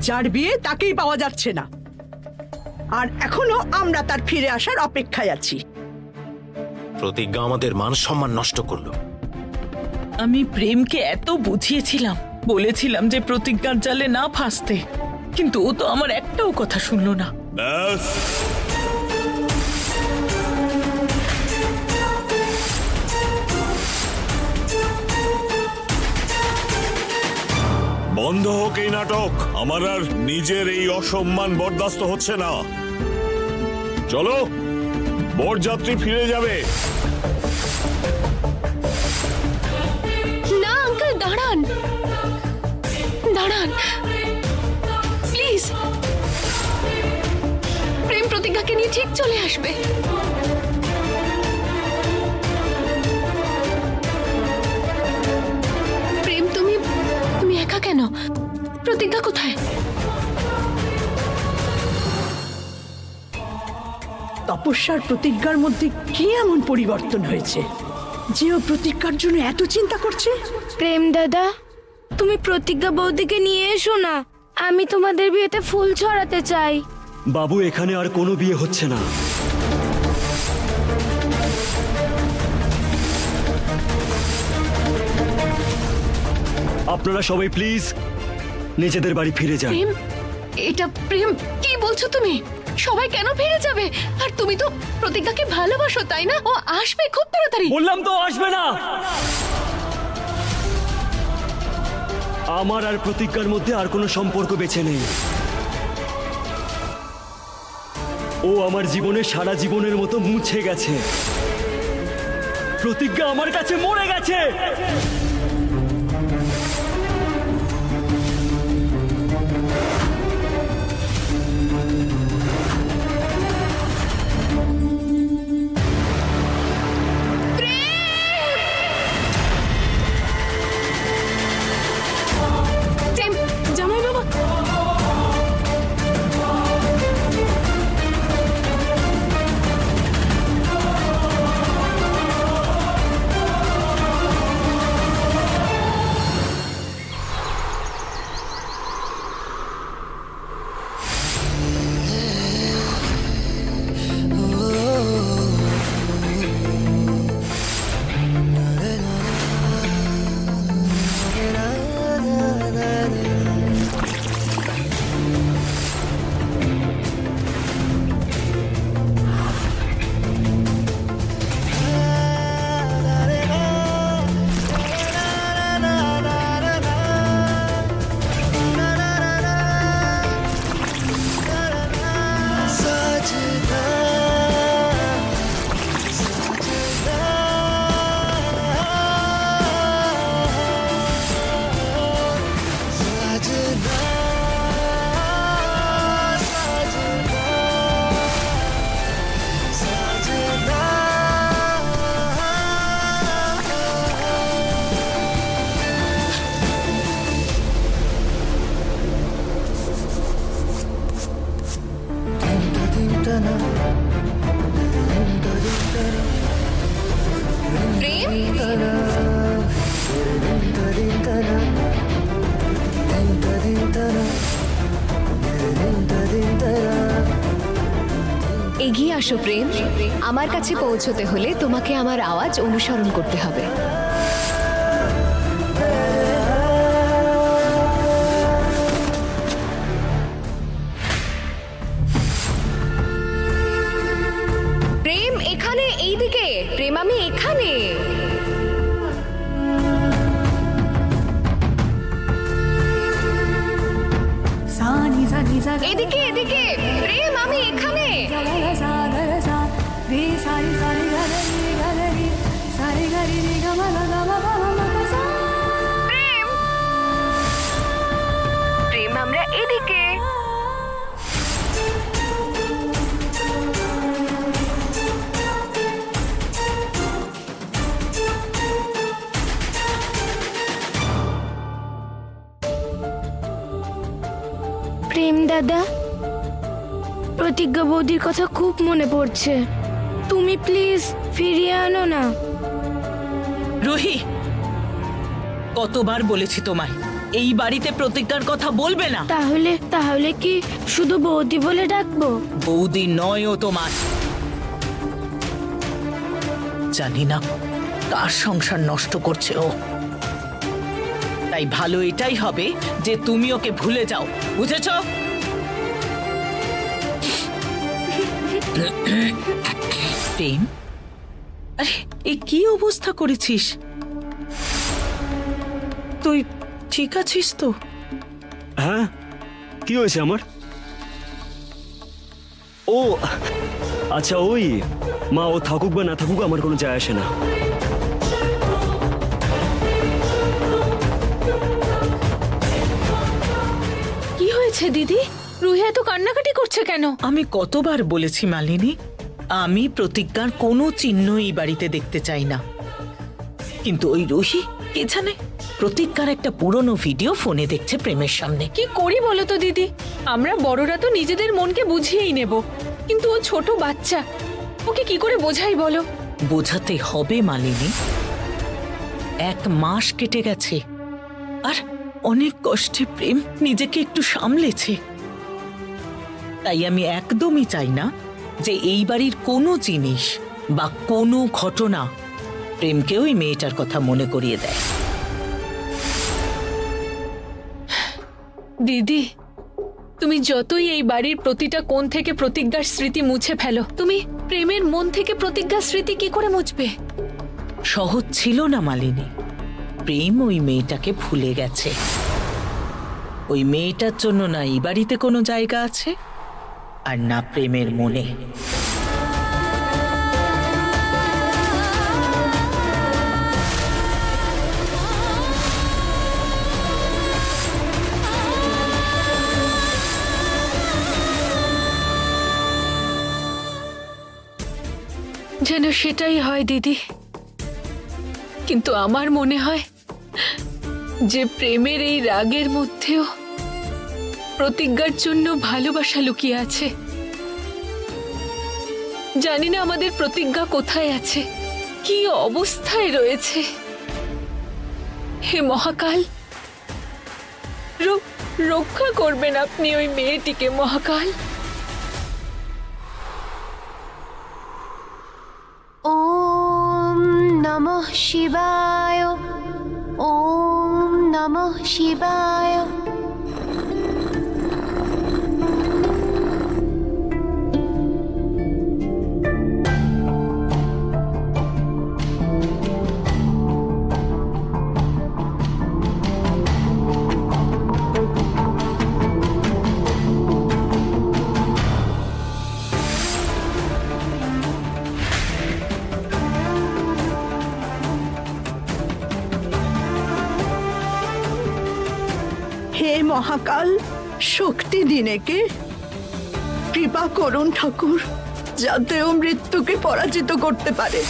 যার বিয়ে তাকেই পাওয়া যাচ্ছে না, আর এখনো আমরা তার ফিরে আসার অপেক্ষায় আছি। প্রতিজ্ঞা আমাদের মান সম্মান নষ্ট করলো। আমি প্রেমকে এত বুঝিয়েছিলাম, বলেছিলাম যে প্রতিজ্ঞার জালে না ফাঁসতে, কিন্তু ও তো আমার একটাও কথা শুনলো না। ব্যাস, বন্ধ হোক এই নাটক। আমার আর নিজের এই অসম্মান বরদাস্ত হচ্ছে না। চলো, বরযাত্রী ফিরে যাবে। না আঙ্কেল, দাঁড়ান দাঁড়ান প্লিজ। প্রেম প্রতিজ্ঞাকে নিয়ে ঠিক চলে আসবে। প্রেম, তুমি তুমি একা কেন? প্রতিজ্ঞা কোথায়? তপস্যার প্রতিজ্ঞার মধ্যে কি এমন পরিবর্তন হয়েছে যে ও প্রতিজ্ঞার জন্য এত চিন্তা করছে? প্রেম দাদা, তুমি প্রতিজ্ঞা বৌদিকে নিয়ে এসো না, আমি তোমাদের বিয়েতে ফুল ছড়াতে চাই। বাবু, এখানে আর কোনো বিয়ে হচ্ছে না। আপনারা সবাই প্লিজ নিজেদের বাড়ি ফিরে যান। প্রেম, এটা প্রেম কি বলছো তুমি? সবাই কেন ফিরে যাবে? আর তুমি তো প্রতিজ্ঞাকে ভালোবাসো, তাই না? ও আসবে খুব তাড়াতাড়ি। বললাম তো আসবে না। আমার আর প্রতিজ্ঞার মধ্যে আর কোনো সম্পর্ক বেঁচে নেই। ও আমার জীবনে সারা জীবনের মতো মুছে গেছে। প্রতিজ্ঞা আমার কাছে মরে গেছে। প্রেম, জামাই বাবা। এগিয়ে আসো প্রেম, আমার কাছে পৌঁছতে হলে তোমাকে আমার আওয়াজ অনুসরণ করতে হবে। প্রেম এখানে, এইদিকে। প্রেম, আমি এখানে। এদিকে এদিকে। প্রেম, আমি এখানে। প্রেম, প্রেম, আমরা এদিকে। প্রেম দাদা, প্রতিজ্ঞা বৌদির কথা খুব মনে পড়ছে, তুমি প্লিজ ফিরিয়ে আনো না। রুহি, কতবার বলেছি তোমায় এই বাড়িতে প্রতিজ্ঞার কথা বলবে না। তাহলে তাহলে কি শুধু বৌদি বলে ডাকবো? বৌদি নয় ও তোমার। জানি না কার সংসার নষ্ট করছে ও। তাই ভালো এটাই হবে যে তুমি ওকে ভুলে যাও, বুঝেছ? প্রেম, আরে এ কি অবস্থা করেছিস? তুই ঠিক আছিস তো? হ্যাঁ, কি হয়েছে আমার? ও আচ্ছা, ওই মা ও থাকুক বা না থাকুক আমার কোনো যায় আসে না। কি হয়েছে দিদি? রুহি এত কান্নাকাটি করছে কেন? আমি কতবার বলেছি মালিনী, আমি প্রতিজ্ঞার কোনো চিহ্ন এই বাড়িতে দেখতে চাই না। কিন্তু ওই রুহি কে জানে, প্রতিজ্ঞার একটা পুরনো ভিডিও ফোনে দেখছে প্রেমের সামনে। কি করি বলো তো দিদি? আমরা বড়রা তো নিজেদের মনকে বুঝিয়েই নেব, কিন্তু ও ছোট বাচ্চা, ওকে কি করে বোঝাই বলো? বোঝাতে হবে মালিনী। 1 মাস কেটে গেছে আর অনেক কষ্টে প্রেম নিজেকে একটু সামলেছে। তাই আমি একদমই চাই না যে এই বাড়ির কোনো জিনিস বা কোনো ঘটনা প্রেমকে ওই মেয়েটার কথা মনে করিয়ে দেয়। দিদি, তুমি যতই এই বাড়ির প্রতিটা কোণ থেকে প্রতিজ্ঞার স্মৃতি মুছে ফেলো, তুমি প্রেমের মন থেকে প্রতিজ্ঞার স্মৃতি কি করে মুছবে? সহজ ছিল না মালিনী। প্রেম ওই মেয়েটাকে ভুলে গেছে। ওই মেয়েটার জন্য না এই বাড়িতে কোনো জায়গা আছে আর না প্রেমের মনে। যেন সেটাই হয় দিদি, কিন্তু আমার মনে হয় যে প্রেমের এই রাগের মধ্যেও প্রতিজ্ঞার জন্য ভালোবাসা লুকিয়ে আছে। জানি না আমাদের প্রতিজ্ঞা কোথায় আছে, কি অবস্থায় রয়েছে। হে মহাকাল, রক্ষা করবেন আপনি ওই মেয়েটিকে মহাকাল। ওম নমঃ শিবায়, ওম নমঃ শিবায়। হে মহাকাল, শক্তি দিন একে। কৃপা করুন ঠাকুর, যাতে ও মৃত্যুকে পরাজিত করতে পারে।